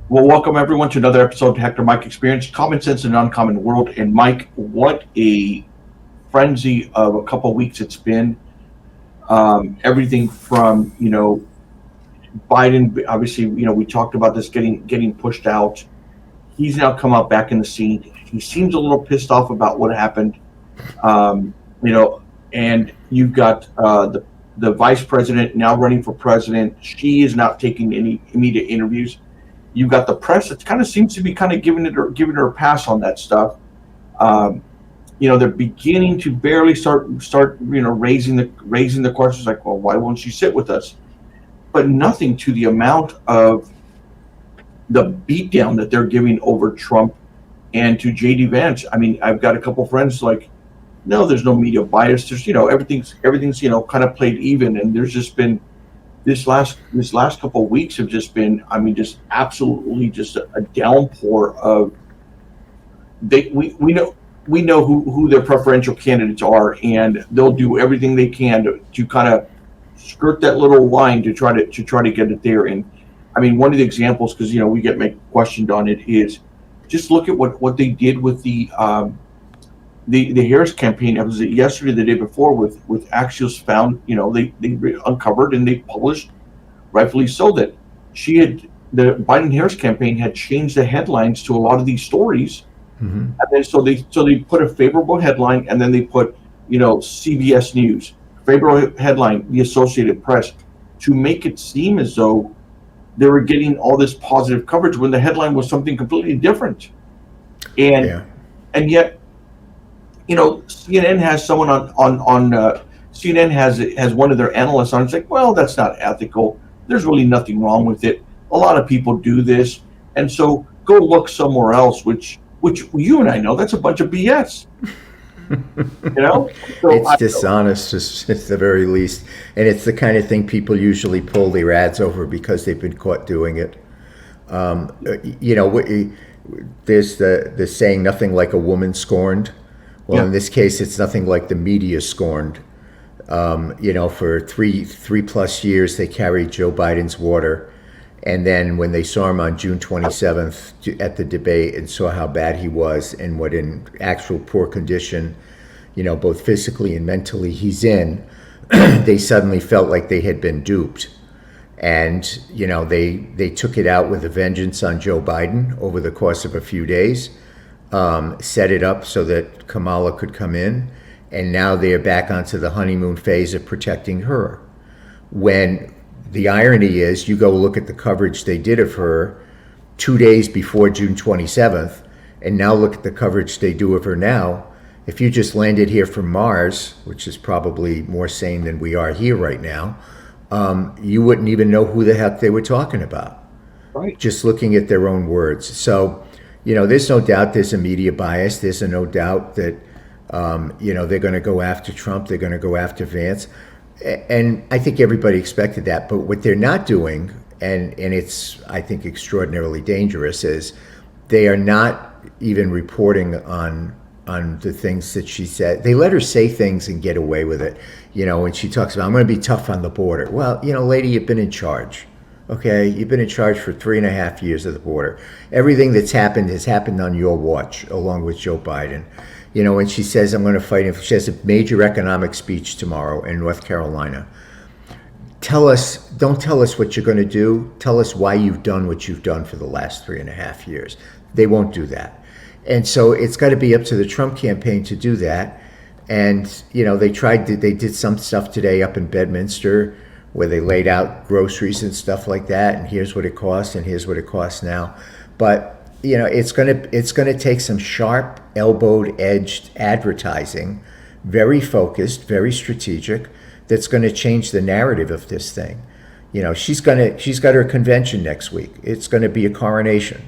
Well, welcome everyone to another episode of Hector and Mike Experience, Common Sense in an Uncommon World. And Mike, what a frenzy of a couple of weeks it's been. Everything from, Biden, obviously, we talked about this getting pushed out. He's now come out back in the scene. He seems a little pissed off about what happened. Um, you know, and you've got the vice president now running for president. She is not taking any immediate interviews. You've got the press that kind of seems to be kind of giving her a pass on that stuff. Um, they're beginning to barely start raising the questions like, well, why won't she sit with us? But nothing to the amount of the beatdown that they're giving over Trump and to JD Vance. I mean, I've got a couple friends like, no, there's no media bias. There's everything's kind of played even, and there's just been this last couple of weeks have just been, I mean, just absolutely just a downpour of we know who their preferential candidates are, and they'll do everything they can to kind of skirt that little line to try to get it there. And I mean, one of the examples, because we get questioned on it, is just look at what they did with the Harris campaign. It was yesterday, the day before, with Axios found, they uncovered and they published, rightfully so, that the Biden Harris campaign had changed the headlines to a lot of these stories. Mm-hmm. And then so they put a favorable headline, and then they put CBS News, favorable headline, the Associated Press, to make it seem as though they were getting all this positive coverage when the headline was something completely different. And yet, CNN has someone on CNN has one of their analysts on. It's like, well, that's not ethical. There's really nothing wrong with it. A lot of people do this, and so go look somewhere else. Which you and I know that's a bunch of BS. So it's dishonest, at the very least, and it's the kind of thing people usually pull their ads over because they've been caught doing it. There's the saying, "Nothing like a woman scorned." Well, in this case, it's nothing like the media scorned. For three plus years, they carried Joe Biden's water. And then when they saw him on June 27th at the debate and saw how bad he was and what in actual poor condition, both physically and mentally he's in, they suddenly felt like they had been duped. And, they took it out with a vengeance on Joe Biden over the course of a few days. Set it up so that Kamala could come in, and now they're back onto the honeymoon phase of protecting her. When the irony is, you go look at the coverage they did of her 2 days before June 27th, and now look at the coverage they do of her now. If you just landed here from Mars, which is probably more sane than we are here right now, you wouldn't even know who the heck they were talking about. Right. Just looking at their own words. So, there's no doubt there's a media bias. There's no doubt that, they're going to go after Trump. They're going to go after Vance. And I think everybody expected that. But what they're not doing, and it's, I think, extraordinarily dangerous, is they are not even reporting on the things that she said. They let her say things and get away with it. When she talks about, I'm going to be tough on the border. Well, lady, you've been in charge. Okay, you've been in charge for 3.5 years of the border. Everything that's happened has happened on your watch, along with Joe Biden. When she says, I'm going to fight him, she has a major economic speech tomorrow in North Carolina. Don't tell us what you're going to do. Tell us why you've done what you've done for the last 3.5 years. They won't do that. And so it's got to be up to the Trump campaign to do that. And, they did some stuff today up in Bedminster where they laid out groceries and stuff like that, and here's what it costs, and here's what it costs now. But it's gonna take some sharp, elbowed, edged advertising, very focused, very strategic, that's going to change the narrative of this thing. She's got her convention next week. It's going to be a coronation.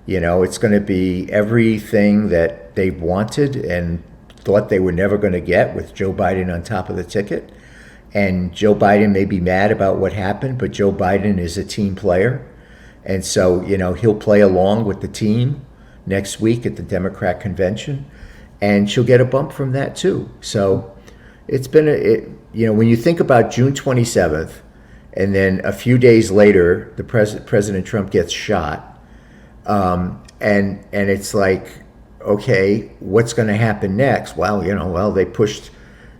It's going to be everything that they wanted and thought they were never going to get, with Joe Biden on top of the ticket. And Joe Biden may be mad about what happened, but Joe Biden is a team player. And so, he'll play along with the team next week at the Democrat convention, and she'll get a bump from that too. So it's been, when you think about June 27th, and then a few days later, President Trump gets shot, And it's like, okay, what's going to happen next? Well, they pushed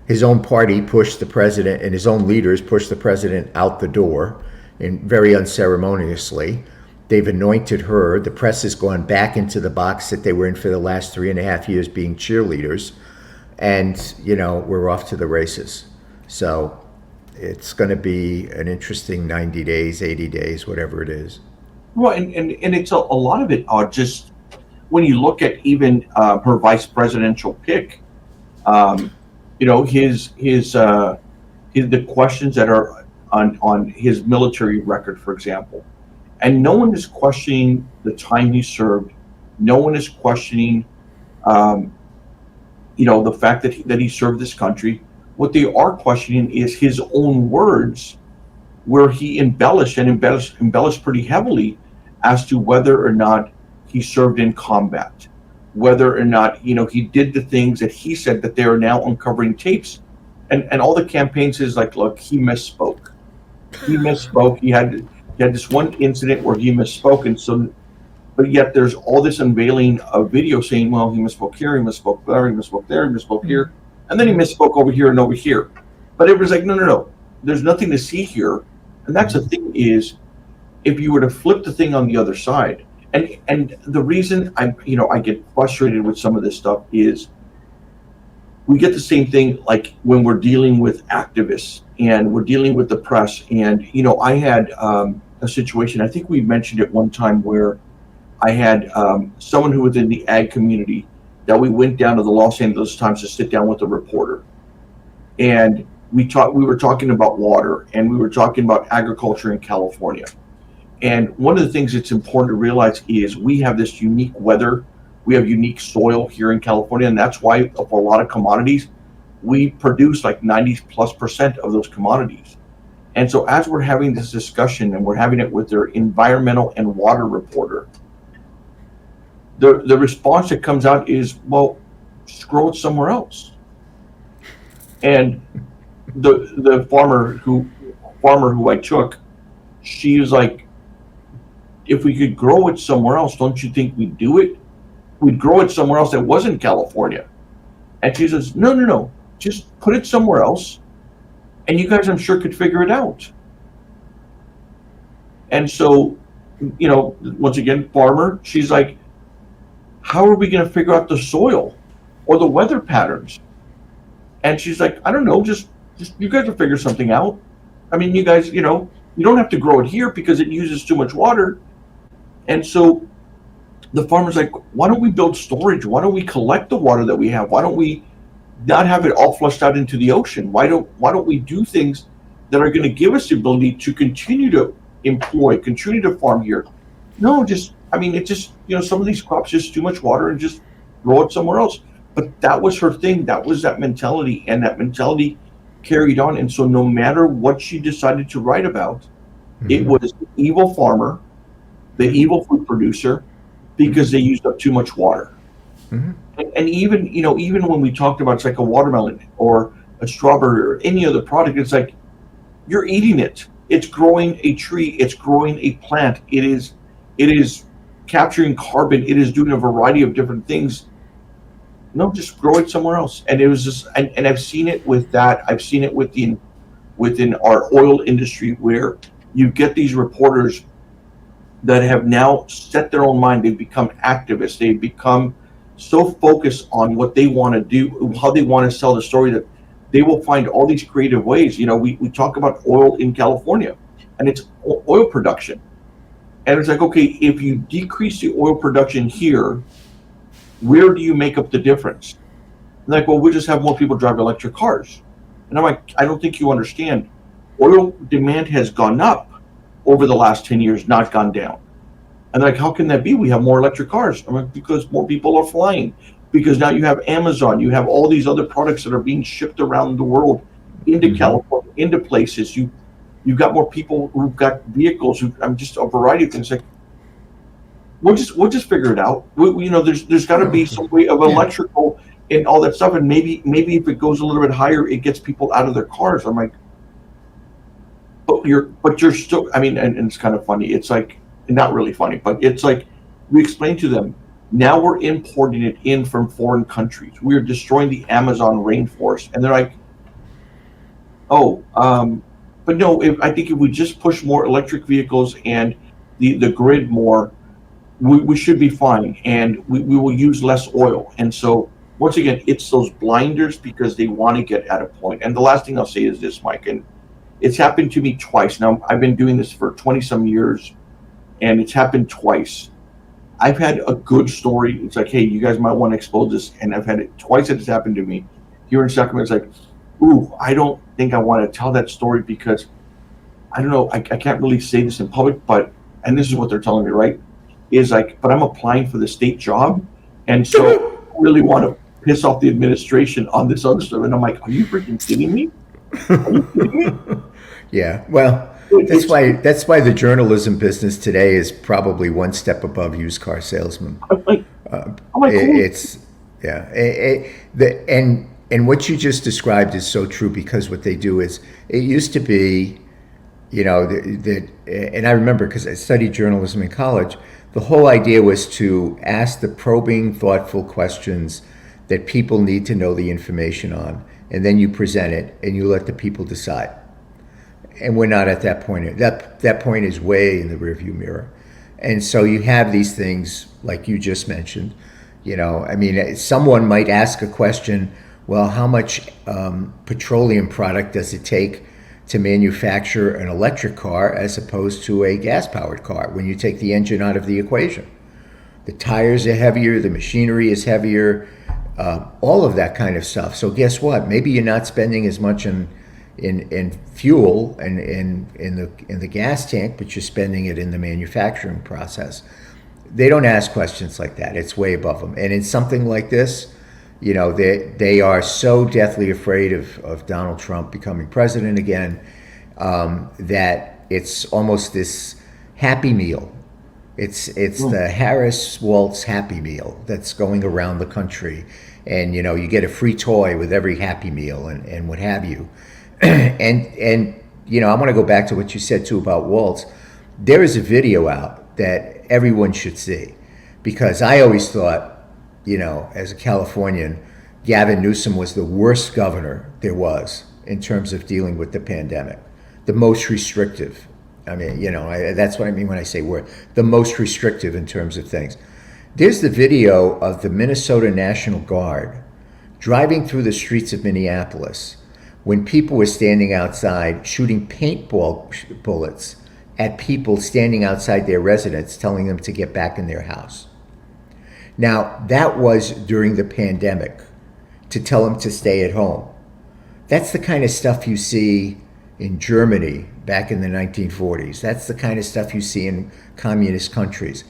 his own party, pushed the president, and his own leaders pushed the president out the door, and very unceremoniously. They've anointed her. The press has gone back into the box that they were in for the last 3.5 years, being cheerleaders, and we're off to the races. So it's going to be an interesting 90 days, 80 days, whatever it is. Well, and it's a lot of it just when you look at even her vice presidential pick, the questions that are on his military record, for example, and no one is questioning the time he served. No one is questioning, the fact that he served this country. What they are questioning is his own words, where he embellished pretty heavily as to whether or not he served in combat, whether or not he did the things that he said that they are now uncovering tapes, and all the campaign says like, look, he misspoke. He misspoke. He had this one incident where he misspoke, and so, but yet there's all this unveiling of video saying, well, he misspoke here, he misspoke there, he misspoke there, he misspoke here, and then he misspoke over here and over here. But it was like, no. There's nothing to see here. And that's the thing is, if you were to flip the thing on the other side, and the reason I get frustrated with some of this stuff is we get the same thing like when we're dealing with activists and we're dealing with the press. And I had a situation, I think we mentioned it one time, where I had someone who was in the ag community that we went down to the Los Angeles Times to sit down with a reporter, and we were talking about water, and we were talking about agriculture in California. And one of the things that's important to realize is we have this unique weather, we have unique soil here in California, and that's why for a lot of commodities, we produce like 90+% of those commodities. And so as we're having this discussion, and we're having it with their environmental and water reporter, the response that comes out is, well, just grow it somewhere else. And the farmer who I took, she was like, if we could grow it somewhere else, don't you think we'd do it? We'd grow it somewhere else that wasn't California. And she says, no, just put it somewhere else, and you guys, I'm sure, could figure it out. And so, once again, farmer, she's like, how are we going to figure out the soil or the weather patterns? And she's like, I don't know, just you guys will figure something out. I mean, you guys, you don't have to grow it here because it uses too much water. And so the farmer's like, why don't we build storage? Why don't we collect the water that we have? Why don't we not have it all flushed out into the ocean? Why don't we do things that are going to give us the ability to continue to employ, continue to farm here? No, it's just, some of these crops just too much water, and just grow it somewhere else. But that was her thing. That was that mentality, and that mentality carried on. And so no matter what she decided to write about, it was the evil farmer, the evil food producer, because they used up too much water. And even when we talked about, it's like a watermelon or a strawberry or any other product, it's like, you're eating it. It's growing a tree. It's growing a plant. It is capturing carbon. It is doing a variety of different things. No, just grow it somewhere else. And it was just, and I've seen it with that. I've seen it within our oil industry, where you get these reporters that have now set their own mind. They've become activists. They've become so focused on what they want to do, how they want to sell the story, that they will find all these creative ways. We talk about oil in California, and it's oil production. And it's like, okay, if you decrease the oil production here, where do you make up the difference? And like, well, we'll just have more people drive electric cars. And I'm like, I don't think you understand. Oil demand has gone up over the last 10 years, not gone down. And like, how can that be? We have more electric cars. I'm like, because more people are flying. Because now you have Amazon, you have all these other products that are being shipped around the world into California, into places. You've got more people who've got vehicles. I'm just a variety of things. Like, we'll just figure it out. There's got to be some way of electrical and all that stuff. And maybe if it goes a little bit higher, it gets people out of their cars. I'm like, but you're still. I mean, and it's kind of funny. It's like, not really funny, but it's like, we explained to them, now we're importing it in from foreign countries. We're destroying the Amazon rainforest. And they're like, oh, but no, I think if we just push more electric vehicles and the grid more, we should be fine, and we will use less oil. And so, once again, it's those blinders because they want to get at a point. And the last thing I'll say is this, Mike, and it's happened to me twice. Now, I've been doing this for 20 some years, and it's happened twice. I've had a good story. It's like, hey, you guys might want to expose this. And I've had it twice that it's happened to me. Here in Sacramento, it's like, ooh, I don't think I want to tell that story because I don't know, I can't really say this in public, but, and this is what they're telling me, right? Is like, but I'm applying for the state job. And so I really want to piss off the administration on this other stuff. And I'm like, are you freaking kidding me? Are you kidding me? Yeah, well, that's why the journalism business today is probably one step above used car salesman. I'm like, cool. It's yeah, and what you just described is so true because what they do is it used to be, you know, and I remember because I studied journalism in college. The whole idea was to ask the probing, thoughtful questions that people need to know the information on, and then you present it and you let the people decide. And we're not at that point. That point is way in the rearview mirror. And so you have these things like you just mentioned. You know, I mean, someone might ask a question, well, how much petroleum product does it take to manufacture an electric car as opposed to a gas-powered car when you take the engine out of the equation? The tires are heavier, the machinery is heavier, all of that kind of stuff. So guess what? Maybe you're not spending as much in fuel and in the gas tank, but you're spending it in the manufacturing process. They don't ask questions like that. It's way above them. And in something like this, you know, they are so deathly afraid of Donald Trump becoming president again that it's almost this happy meal. It's the Harris Waltz Happy Meal that's going around the country. And, you know, you get a free toy with every Happy Meal and what have you. And you know, I want to go back to what you said too about Waltz. There is a video out that everyone should see because I always thought, you know, as a Californian, Gavin Newsom was the worst governor there was in terms of dealing with the pandemic, the most restrictive. I mean, you know, that's what I mean when I say the most restrictive in terms of things. There's the video of the Minnesota National Guard driving through the streets of Minneapolis when people were standing outside shooting paintball bullets at people standing outside their residence, telling them to get back in their house. Now, that was during the pandemic, to tell them to stay at home. That's the kind of stuff you see in Germany back in the 1940s. That's the kind of stuff you see in communist countries.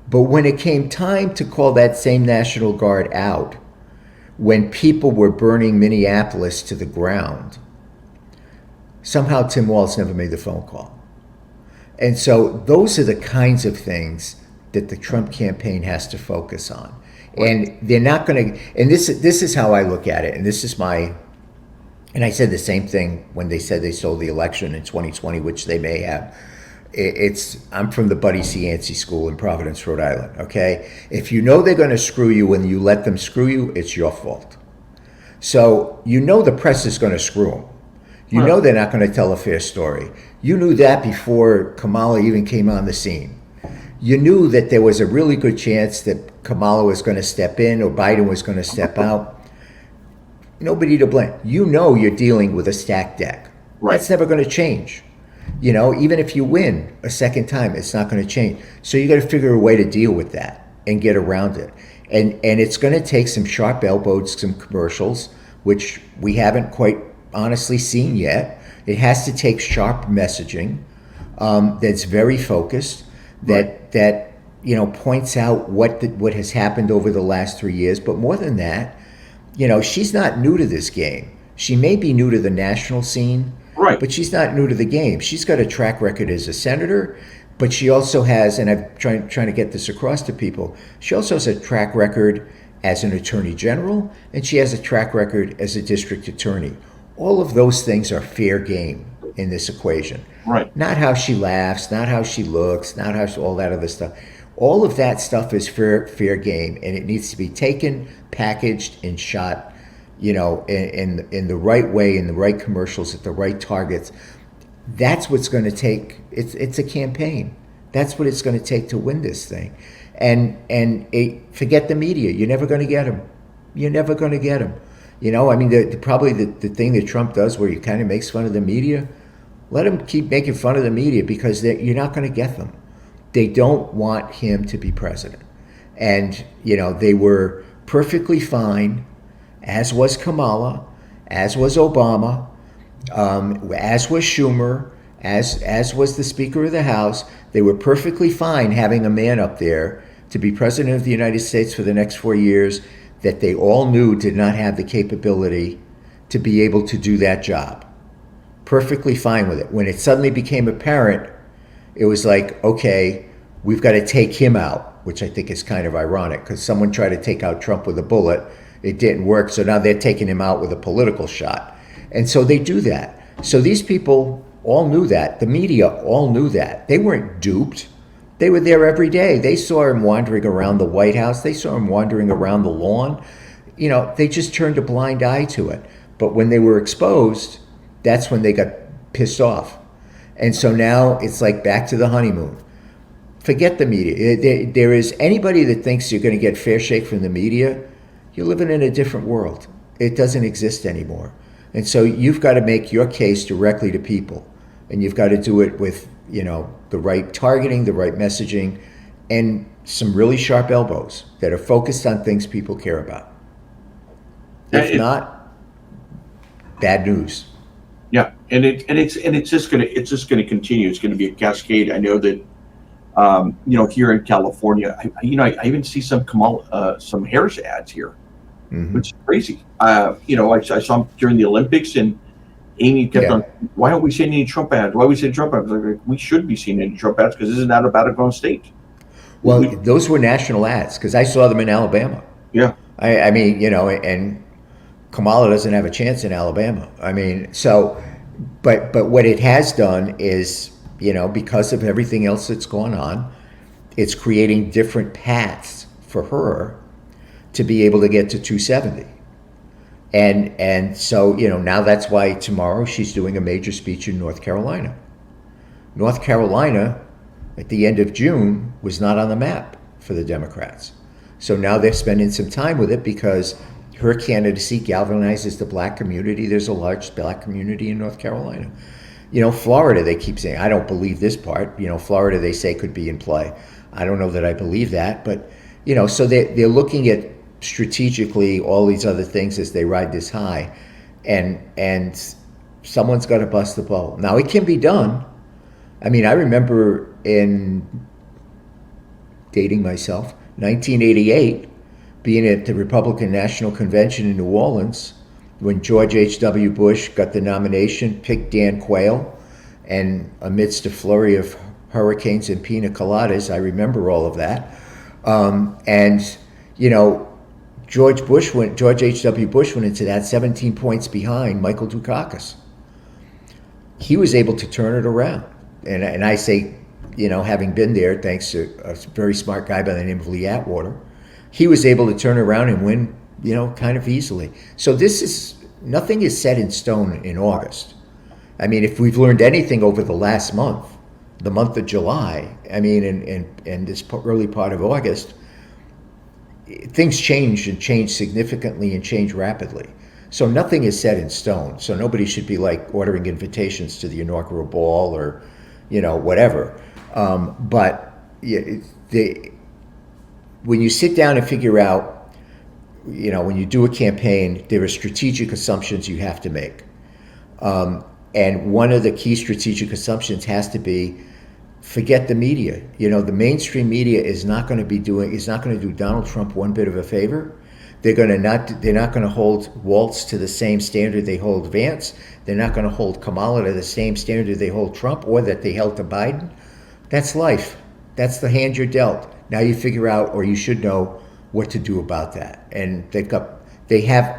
But when it came time to call that same National Guard out, when people were burning Minneapolis to the ground, somehow Tim Walz never made the phone call. And so those are the kinds of things that the Trump campaign has to focus on. And they're not going to, and this is how I look at it, and this is my, and I said the same thing when they said they stole the election in 2020, which they may have. I'm from the Buddy Cianci School in Providence, Rhode Island, okay? If you know they're going to screw you and you let them screw you, it's your fault. So you know the press is going to screw them. You know they're not going to tell a fair story. You knew that before Kamala even came on the scene. You knew that there was a really good chance that Kamala was going to step in or Biden was going to step out. Nobody to blame. You know you're dealing with a stacked deck. Right. That's never going to change. You know, even if you win a second time, it's not going to change. So you got to figure a way to deal with that and get around it. And it's going to take some sharp elbows, some commercials, which we haven't quite honestly seen yet. It has to take sharp messaging that's very focused, that you know, points out what has happened over the last 3 years. But more than that, you know, she's not new to this game. She may be new to the national scene, right, but she's not new to the game. She's got a track record as a senator, but she also has, and I'm trying to get this across to people, she also has a track record as an attorney general, and she has a track record as a district attorney. All of those things are fair game in this equation. Right. Not how she laughs, not how she looks, not how all that other stuff. All of that stuff is fair game, and it needs to be taken, packaged, and shot, in the right way, in the right commercials, at the right targets. That's what's going to take. It's a campaign. That's what it's going to take to win this thing. Forget the media. You're never going to get them. You're never going to get them. I mean, probably the thing that Trump does, where he kind of makes fun of the media. Let him keep making fun of the media, because you're not going to get them. They don't want him to be president. And, they were perfectly fine, as was Kamala, as was Obama, as was Schumer, as was the Speaker of the House. They were perfectly fine having a man up there to be president of the United States for the next 4 years that they all knew did not have the capability to be able to do that job. Perfectly fine with it. When it suddenly became apparent, it was like, okay, we've got to take him out, which I think is kind of ironic, because someone tried to take out Trump with a bullet. It didn't work, so now they're taking him out with a political shot. And so they do that. So these people all knew that. The media all knew that. They weren't duped. They were there every day. They saw him wandering around the White House. They saw him wandering around the lawn. They just turned a blind eye to it. But when they were exposed, that's when they got pissed off. And so now it's like back to the honeymoon. Forget the media. There is anybody that thinks you're going to get fair shake from the media, you're living in a different world. It doesn't exist anymore. And so you've got to make your case directly to people. And you've got to do it with, the right targeting, the right messaging, and some really sharp elbows that are focused on things people care about. If not, bad news. Yeah, it's just gonna continue. It's gonna be a cascade. I know that here in California, I even see some some Harris ads here, which is crazy. I saw them during the Olympics, and Amy kept on, why don't we see any Trump ads? Why are we seeing Trump ads? Like, we should be seeing any Trump ads, because this is not a battleground state. Well, those were national ads, because I saw them in Alabama. Yeah. I mean, and Kamala doesn't have a chance in Alabama. I mean, so, but what it has done is, because of everything else that's going on, it's creating different paths for her to be able to get to 270. And so, now that's why tomorrow she's doing a major speech in North Carolina. North Carolina, at the end of June, was not on the map for the Democrats. So now they're spending some time with it, because her candidacy galvanizes the black community. There's a large black community in North Carolina. Florida, they keep saying, I don't believe this part. Florida, they say, could be in play. I don't know that I believe that. But, so they're looking at strategically all these other things as they ride this high. And someone's got to bust the bubble. Now, it can be done. I mean, I remember in dating myself, 1988, being at the Republican National Convention in New Orleans, when George H.W. Bush got the nomination, picked Dan Quayle, and amidst a flurry of hurricanes and pina coladas, I remember all of that. George H.W. Bush went into that 17 points behind Michael Dukakis. He was able to turn it around. And I say, having been there, thanks to a very smart guy by the name of Lee Atwater, he was able to turn around and win, kind of easily. So nothing is set in stone in August. I mean, if we've learned anything over the last month, the month of July, I mean, and this early part of August, things change significantly and change rapidly. So nothing is set in stone. So nobody should be like ordering invitations to the inaugural ball or, whatever. But when you sit down and figure out, when you do a campaign, there are strategic assumptions you have to make. And one of the key strategic assumptions has to be, forget the media. The mainstream media is not going to do Donald Trump one bit of a favor. They're not going to hold Waltz to the same standard they hold Vance. They're not going to hold Kamala to the same standard they hold Trump, or that they held to Biden. That's life. That's the hand you're dealt. Now you figure out, or you should know, what to do about that. And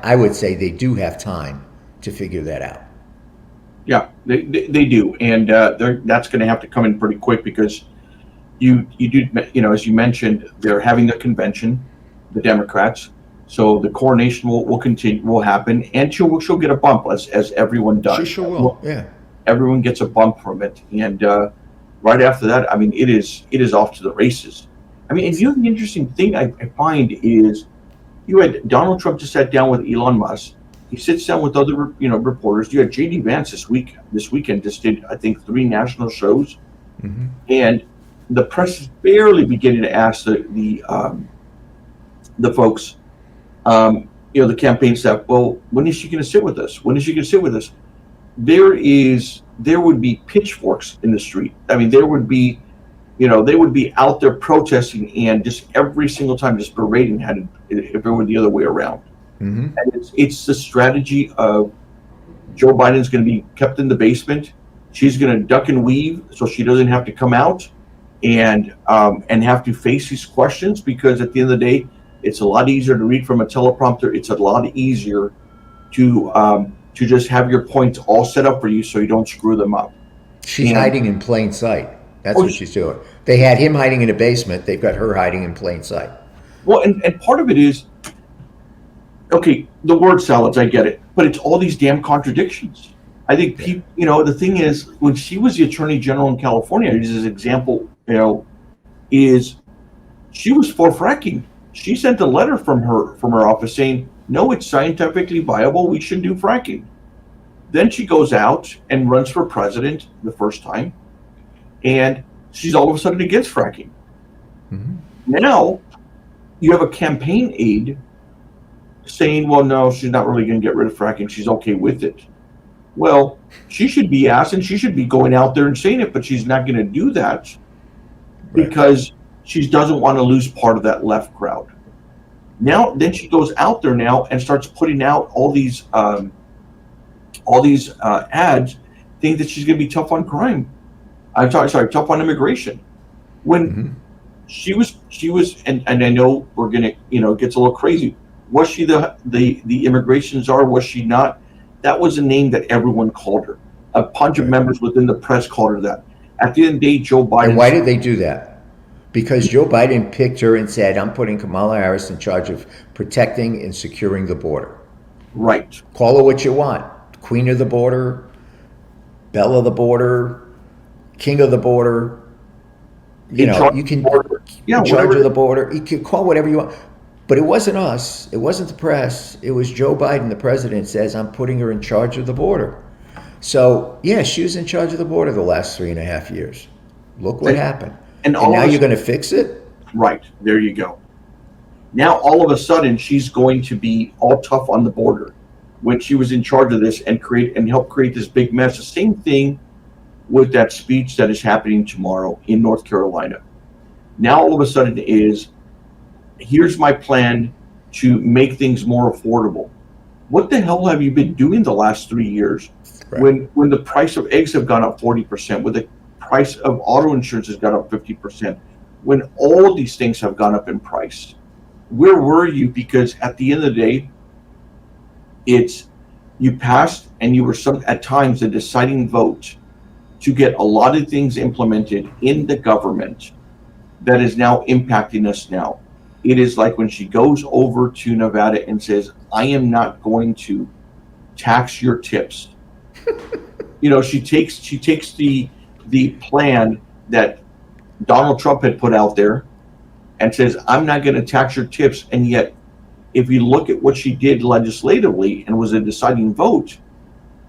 I would say they do have time to figure that out. Yeah, they do, and that's going to have to come in pretty quick, because you do, as you mentioned, they're having a convention, the Democrats. So the coronation will continue, will happen, and she'll get a bump as everyone She does. sure will. Yeah. Everyone gets a bump from it, and right after that, I mean, it is off to the races. I mean, and the interesting thing I find is you had Donald Trump just sat down with Elon Musk. He sits down with other reporters. You had JD Vance this weekend just did, I think, 3 national shows, Hmm. and the press is barely beginning to ask the folks, the campaign staff, well, when is she going to sit with us? When is she going to sit with us? There would be pitchforks in the street. I mean, there would be, they would be out there protesting and just every single time just berating had if it were the other way around. Hmm. And it's the strategy of Joe Biden's going to be kept in the basement. She's going to duck and weave so she doesn't have to come out and have to face these questions, because at the end of the day, it's a lot easier to read from a teleprompter. It's a lot easier to just have your points all set up for you so you don't screw them up. She's And hiding in plain sight. That's oh, what she's doing. They had him hiding in a basement. They've got her hiding in plain sight. well, and part of it is, okay, the word salads, I get it, but it's all these damn contradictions. I think Yeah. people, the thing is, when she was the attorney general in California, I use this example, is she was for fracking. She sent a letter from her office saying, no, it's scientifically viable. We should do fracking. Then she goes out and runs for president the first time, and she's all of a sudden against fracking. Hmm. Now you have a campaign aide saying, well, no, she's not really going to get rid of fracking. She's okay with it. Well, she should be asked, and she should be going out there and saying it, but she's not going to do that Right. because she doesn't want to lose part of that left crowd. Now, then she goes out there now and starts putting out all these ads, think that she's going to be tough on crime. I'm sorry, tough on immigration. When Hmm. she was, and I know we're gonna, it gets a little crazy. Was she the immigration czar? Was she not? That was a name that everyone called her. A bunch of Right. members within the press called her that. At the end of the day, Joe Biden. And why did they do that? Because Joe Biden picked her and said, I'm putting Kamala Harris in charge of protecting and securing the border. Right. Call her what you want. Queen of the border, belle of the border, king of the border. In charge You of can the border. Yeah, in charge whatever. of the border. You can call whatever you want. But it wasn't us. It wasn't the press. It was Joe Biden, the president, says, I'm putting her in charge of the border. So, yeah, she was in charge of the border the last 3.5 years. Look what happened. And And all now of a you're going to fix it? Right. There you go. Now, all of a sudden, she's going to be all tough on the border when she was in charge of this and help create this big mess. The same thing with that speech that is happening tomorrow in North Carolina. Now, all of a sudden, here's my plan to make things more affordable. What the hell have you been doing the last 3 years Right. when the price of eggs have gone up 40%, when the price of auto insurance has gone up 50%, when all these things have gone up in price? Where were you? Because at the end of the day, you passed and you were at times the deciding vote to get a lot of things implemented in the government that is now impacting us now. It is like when she goes over to Nevada and says, I am not going to tax your tips. She takes the plan that Donald Trump had put out there and says, I'm not going to tax your tips. And yet, if you look at what she did legislatively and was a deciding vote,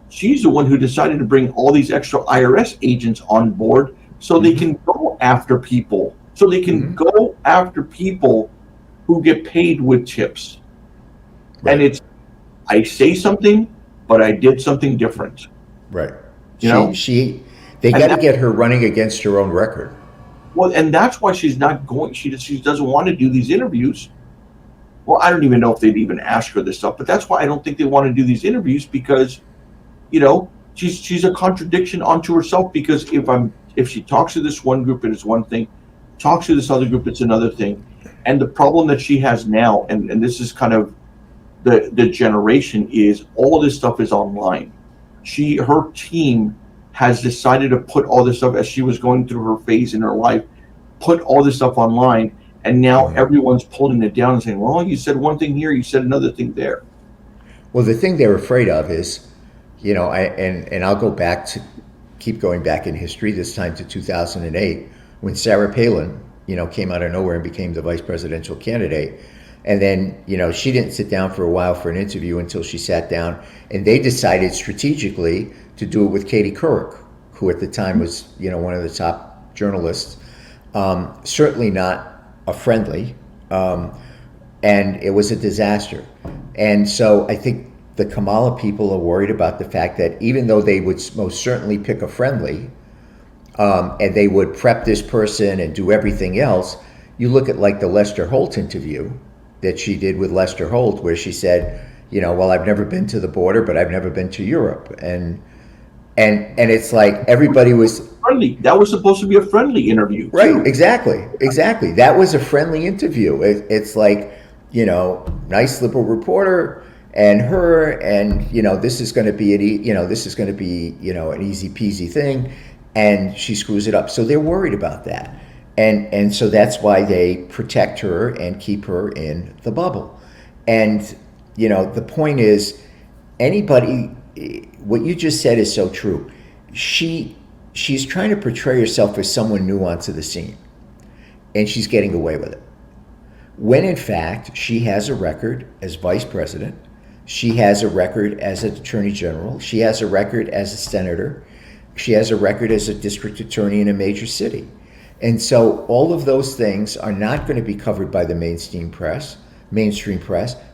she's the one who decided to bring all these extra IRS agents on board so they can go after people. So they can go after people who get paid with tips. Right. And I say something, but I did something different. Right. You know? They And got to get her running against her own record. Well, and that's why she's not going. She doesn't want to do these interviews. Well, I don't even know if they'd even ask her this stuff, but that's why I don't think they want to do these interviews, because, she's a contradiction onto herself. Because if she talks to this one group, it is one thing. Talks to this other group, it's another thing. And the problem that she has now, and this is kind of the generation, is all this stuff is online. Her team has decided to put all this stuff, as she was going through her phase in her life, put all this stuff online, and now everyone's pulling it down and saying, well, you said one thing here, you said another thing there. Well, the thing they're afraid of is, and I'll keep going back in history, this time to 2008, when Sarah Palin, came out of nowhere and became the vice presidential candidate. And then, she didn't sit down for a while for an interview until she sat down, and they decided strategically to do it with Katie Couric, who at the time was, one of the top journalists, certainly not a friendly, and it was a disaster. And so I think the Kamala people are worried about the fact that even though they would most certainly pick a friendly, and they would prep this person and do everything else, you look at like the Lester Holt interview that she did with Lester Holt, where she said, well, I've never been to the border, but I've never been to Europe. And it's like everybody was friendly. That was supposed to be a friendly interview. Right, too. exactly. That was a friendly interview. It's like, nice liberal reporter and her, and this is going to be an easy peasy thing, and she screws it up. So they're worried about that. And so that's why they protect her and keep her in the bubble. And, the point is, what you just said is so true. She's trying to portray herself as someone new onto the scene, and she's getting away with it. When in fact, she has a record as vice president, she has a record as an attorney general, she has a record as a senator, she has a record as a district attorney in a major city. And so all of those things are not going to be covered by the mainstream press,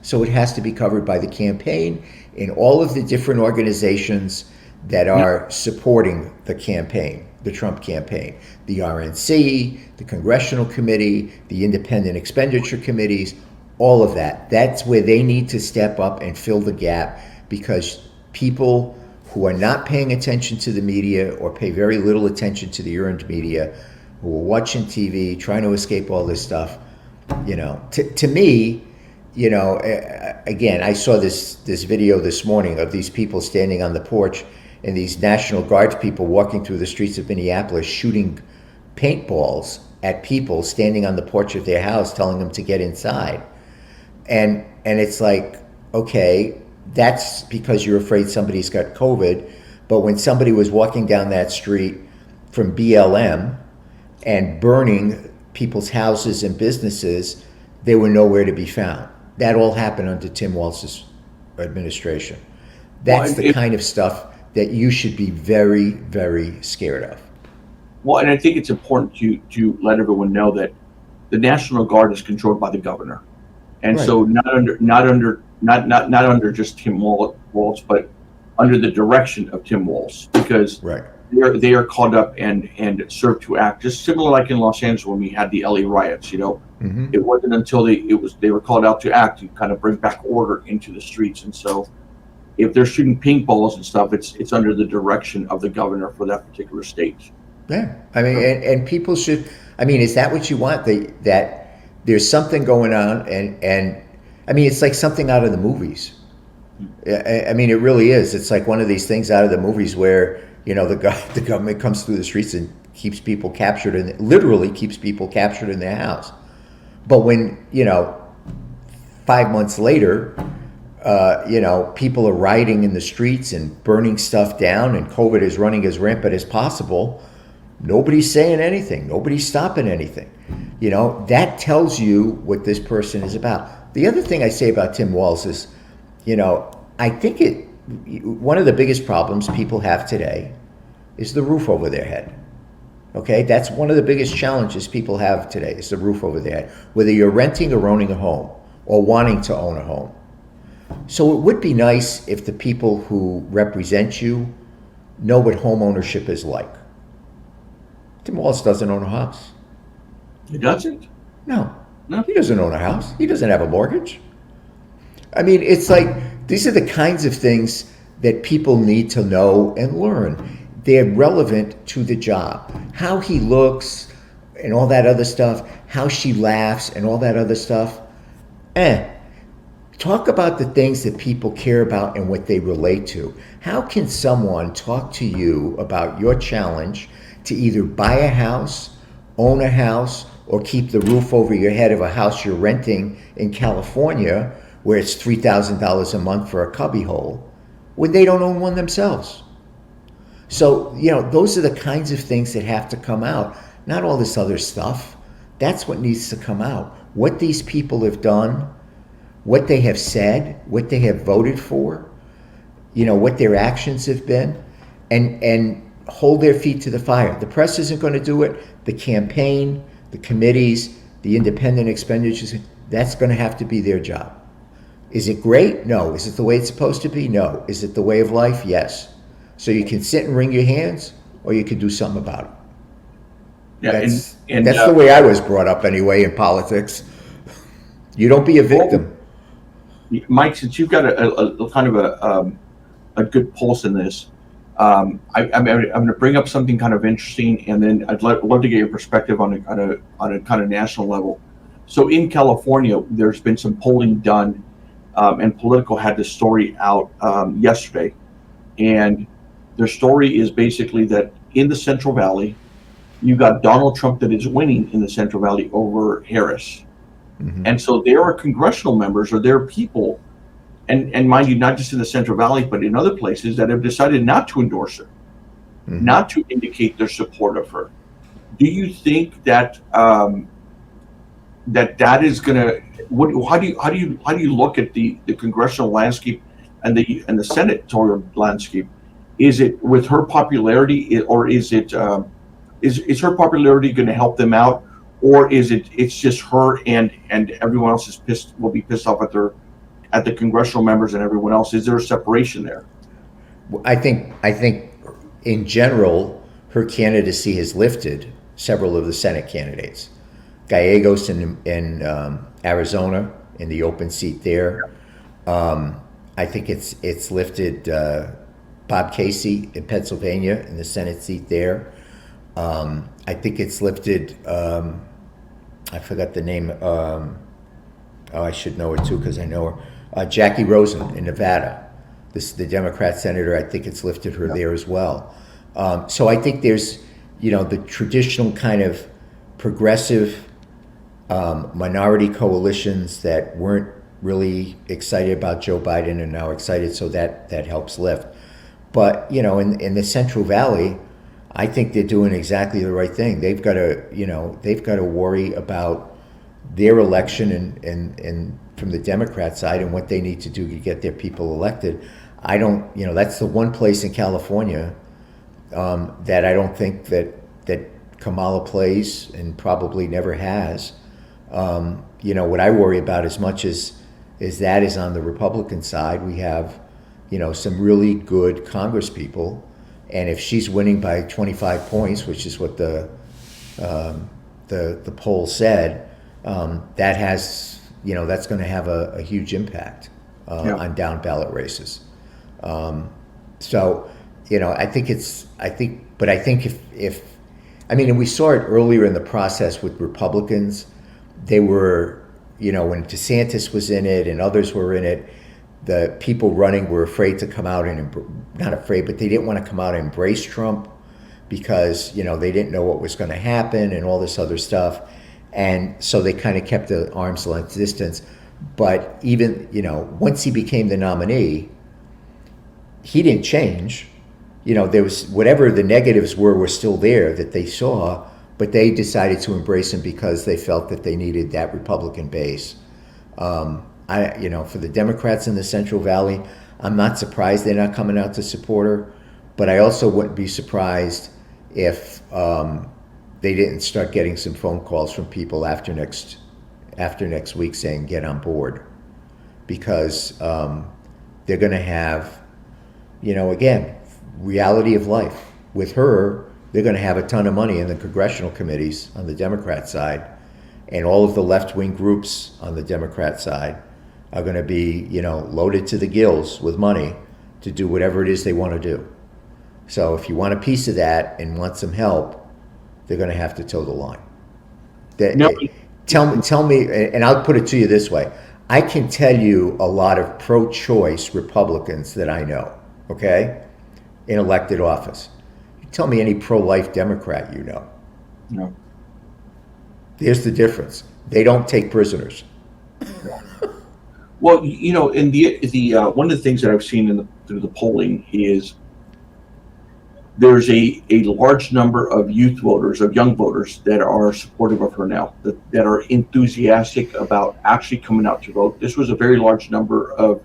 so it has to be covered by the campaign and all of the different organizations that are supporting the campaign, the Trump campaign, the RNC, the Congressional Committee, the Independent Expenditure Committees, all of that. That's where they need to step up and fill the gap, because people who are not paying attention to the media or pay very little attention to the earned media, who are watching TV, trying to escape all this stuff, to me, again, I saw this video this morning of these people standing on the porch and these National Guard people walking through the streets of Minneapolis shooting paintballs at people standing on the porch of their house, telling them to get inside. And it's like, okay, that's because you're afraid somebody's got COVID. But when somebody was walking down that street from BLM and burning people's houses and businesses, they were nowhere to be found. That all happened under Tim Walz's administration. That's the kind of stuff that you should be very, very scared of. Well, and I think it's important to let everyone know that the National Guard is controlled by the governor, and Right. so not under just Tim Walz, but under the direction of Tim Walz, because Right. they are called up and served to act, just similar like in Los Angeles when we had the LA riots. Mm-hmm. It wasn't until they were called out to act to kind of bring back order into the streets, and so if they're shooting paintballs and stuff, it's under the direction of the governor for that particular state. Yeah, I mean, and people should. I mean, is that what you want? That there's something going on, and I mean, it's like something out of the movies. I mean, it really is. It's like one of these things out of the movies where the government comes through the streets and keeps people captured, and literally keeps people captured in their house. But when 5 months later, people are rioting in the streets and burning stuff down, and COVID is running as rampant as possible, nobody's saying anything. Nobody's stopping anything. That tells you what this person is about. The other thing I say about Tim Walz is, I think one of the biggest problems people have today is the roof over their head. Okay, that's one of the biggest challenges people have today, is the roof over their head, whether you're renting or owning a home or wanting to own a home. So it would be nice if the people who represent you know what home ownership is like. Tim Walz doesn't own a house. He doesn't? No, No. he doesn't own a house. He doesn't have a mortgage. I mean, it's like, these are the kinds of things that people need to know and learn. They're relevant to the job. How he looks and all that other stuff, how she laughs and all that other stuff. Talk about the things that people care about and what they relate to. How can someone talk to you about your challenge to either buy a house own a house or keep the roof over your head of a house you're renting in California where it's $3,000 a month for a cubbyhole when they don't own one themselves. So, those are the kinds of things that have to come out, not all this other stuff. That's what needs to come out. What these people have done, what they have said, what they have voted for, what their actions have been, and hold their feet to the fire. The press isn't going to do it. The campaign, the committees, the independent expenditures, that's going to have to be their job. Is it great? No. Is it the way it's supposed to be? No. Is it the way of life? Yes. So you can sit and wring your hands, or you can do something about it. Yeah, That's the way I was brought up anyway in politics. You don't be a victim. Mike, since you've got a kind of a good pulse in this, I'm going to bring up something kind of interesting, and then I'd love to get your perspective on a kind of national level. So in California, there's been some polling done, and Politico had this story out yesterday, and their story is basically that in the Central Valley, you got Donald Trump that is winning in the Central Valley over Harris. Mm-hmm. And so there are congressional members, or there are people, and mind you, not just in the Central Valley, but in other places, that have decided not to endorse her, mm-hmm. not to indicate their support of her. Do you think that that is going to? How do you look at the congressional landscape and the senatorial landscape? Is it with her popularity, or is it is her popularity going to help them out, or it's just her and everyone else will be pissed off at the congressional members and everyone else? Is there a separation there? I think in general, her candidacy has lifted several of the Senate candidates. Gallegos in Arizona, in the open seat there. I think it's lifted Bob Casey in Pennsylvania in the Senate seat there. I think it's lifted, I forgot the name, I should know her too because I know her, Jackie Rosen in Nevada. The Democrat senator, I think it's lifted her there as well. So I think there's, the traditional kind of progressive minority coalitions that weren't really excited about Joe Biden and now excited, so that helps lift. But, in the Central Valley, I think they're doing exactly the right thing. They've got to worry about their election and from the Democrat side and what they need to do to get their people elected. I don't, that's the one place in California that I don't think that Kamala plays and probably never has. What I worry about as much as that is on the Republican side. We have, some really good Congress people. And if she's winning by 25 points, which is what the poll said, that has, that's going to have a huge impact on down ballot races. So, I think if and we saw it earlier in the process with Republicans. They were, when DeSantis was in it and others were in it, the people running were afraid to come out not afraid, but they didn't want to come out and embrace Trump because, they didn't know what was going to happen and all this other stuff. And so they kind of kept the arm's length distance. But even, once he became the nominee, he didn't change. There was whatever the negatives were still there that they saw, but they decided to embrace him because they felt that they needed that Republican base. For the Democrats in the Central Valley, I'm not surprised they're not coming out to support her, but I also wouldn't be surprised if they didn't start getting some phone calls from people after next week saying get on board, because they're going to have, again, reality of life. With her, they're going to have a ton of money in the congressional committees on the Democrat side, and all of the left-wing groups on the Democrat side are going to be, loaded to the gills with money to do whatever it is they want to do. So if you want a piece of that and want some help, they're going to have to toe the line. Tell me, and I'll put it to you this way. I can tell you a lot of pro-choice Republicans that I know, okay, in elected office. You tell me any pro-life Democrat you know. No. There's the difference. They don't take prisoners. Well, in the one of the things that I've seen through the polling is there's a large number of youth voters, of young voters that are supportive of her now, that are enthusiastic about actually coming out to vote. This was a very large number of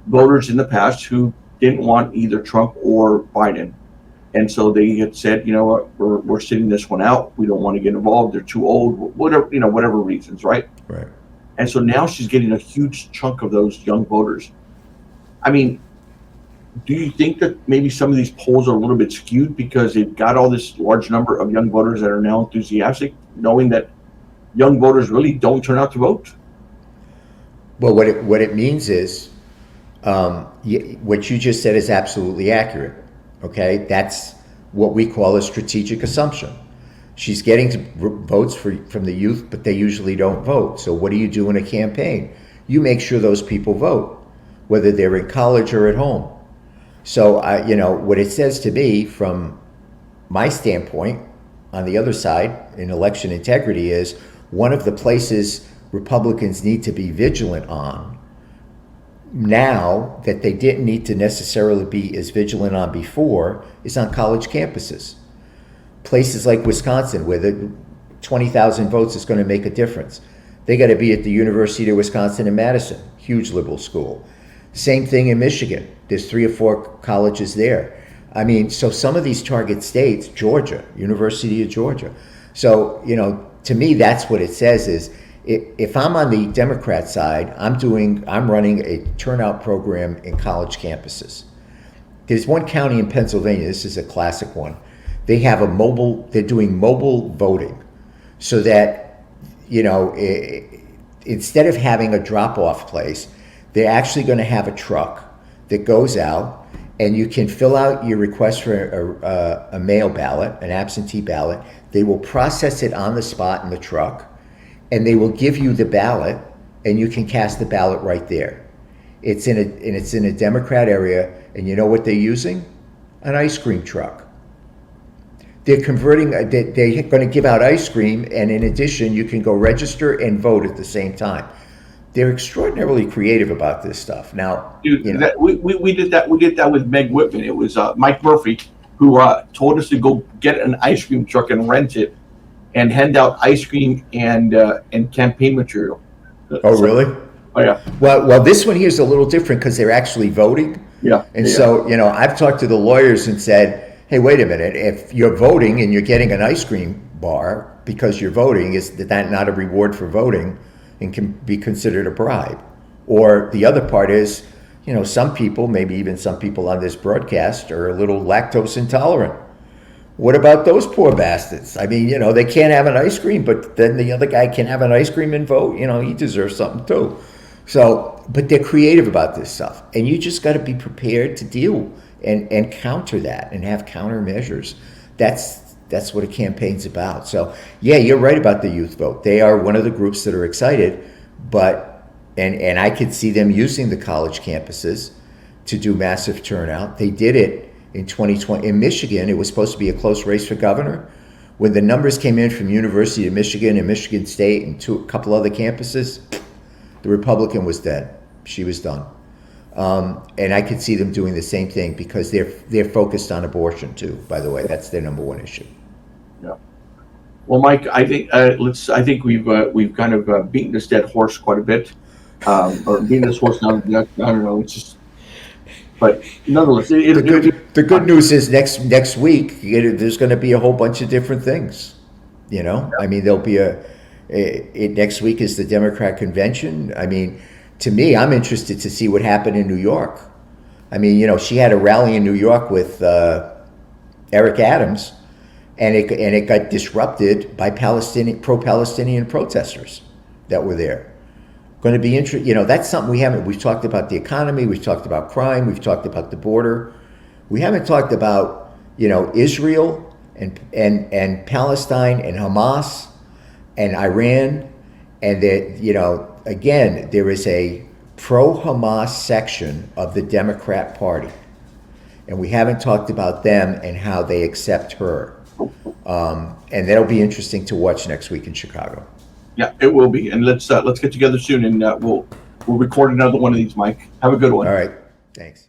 voters in the past who didn't want either Trump or Biden. And so they had said, you know what, we're sitting this one out. We don't want to get involved. They're too old, whatever reasons, right? Right. And so now she's getting a huge chunk of those young voters. I mean, do you think that maybe some of these polls are a little bit skewed because they've got all this large number of young voters that are now enthusiastic, knowing that young voters really don't turn out to vote? Well, what it means is, what you just said is absolutely accurate. Okay, that's what we call a strategic assumption. She's getting votes from the youth, but they usually don't vote. So what do you do in a campaign? You make sure those people vote, whether they're in college or at home. So what it says to me from my standpoint on the other side in election integrity is one of the places Republicans need to be vigilant on now that they didn't need to necessarily be as vigilant on before is on college campuses. Places like Wisconsin where the 20,000 votes is going to make a difference. They got to be at the University of Wisconsin in Madison, huge liberal school. Same thing in Michigan. There's 3 or 4 colleges there. I mean, so some of these target states, Georgia, University of Georgia. So, to me, that's what it says is if I'm on the Democrat side, I'm running a turnout program in college campuses. There's one county in Pennsylvania, this is a classic one. They're doing mobile voting so that, instead of having a drop-off place, they're actually going to have a truck that goes out and you can fill out your request for a mail ballot, an absentee ballot. They will process it on the spot in the truck and they will give you the ballot and you can cast the ballot right there. It's in a Democrat area, and you know what they're using? An ice cream truck. They're they're going to give out ice cream, and in addition, you can go register and vote at the same time. They're extraordinarily creative about this stuff. Now, dude, we did that. We did that with Meg Whitman. It was Mike Murphy who told us to go get an ice cream truck and rent it, and hand out ice cream and campaign material. Oh, really? Oh, yeah. Well, this one here is a little different because they're actually voting. Yeah. And so, I've talked to the lawyers and said, hey, wait a minute. If you're voting and you're getting an ice cream bar because you're voting, is that not a reward for voting and can be considered a bribe? Or the other part is, some people, maybe even some people on this broadcast, are a little lactose intolerant. What about those poor bastards? I mean, they can't have an ice cream, but then the other guy can have an ice cream and vote. He deserves something too. So, but they're creative about this stuff. And you just got to be prepared to deal and counter that and have countermeasures. That's what a campaign's about. So, yeah, you're right about the youth vote. They are one of the groups that are excited, but, and I could see them using the college campuses to do massive turnout. They did it in 2020. In Michigan, it was supposed to be a close race for governor. When the numbers came in from University of Michigan and Michigan State and a couple other campuses, the Republican was dead. She was done. And I could see them doing the same thing because they're focused on abortion too. By the way, that's their number one issue. Yeah. Well, Mike, I think I think we've kind of beaten this dead horse quite a bit, or beaten this horse down. I don't know. It's just, but nonetheless, the good news is next week there's going to be a whole bunch of different things. Yeah. I mean, there'll be next week is the Democrat convention. I mean, to me, I'm interested to see what happened in New York. I mean, she had a rally in New York with Eric Adams, and it got disrupted by pro-Palestinian protesters that were there. Going to be interesting. That's something we've talked about the economy, we've talked about crime, we've talked about the border. We haven't talked about, Israel and Palestine and Hamas and Iran, and that, again, there is a pro-Hamas section of the Democrat Party, and we haven't talked about them and how they accept her. And that'll be interesting to watch next week in Chicago. Yeah, it will be. And let's get together soon, and we'll record another one of these, Mike. Have a good one. All right. Thanks.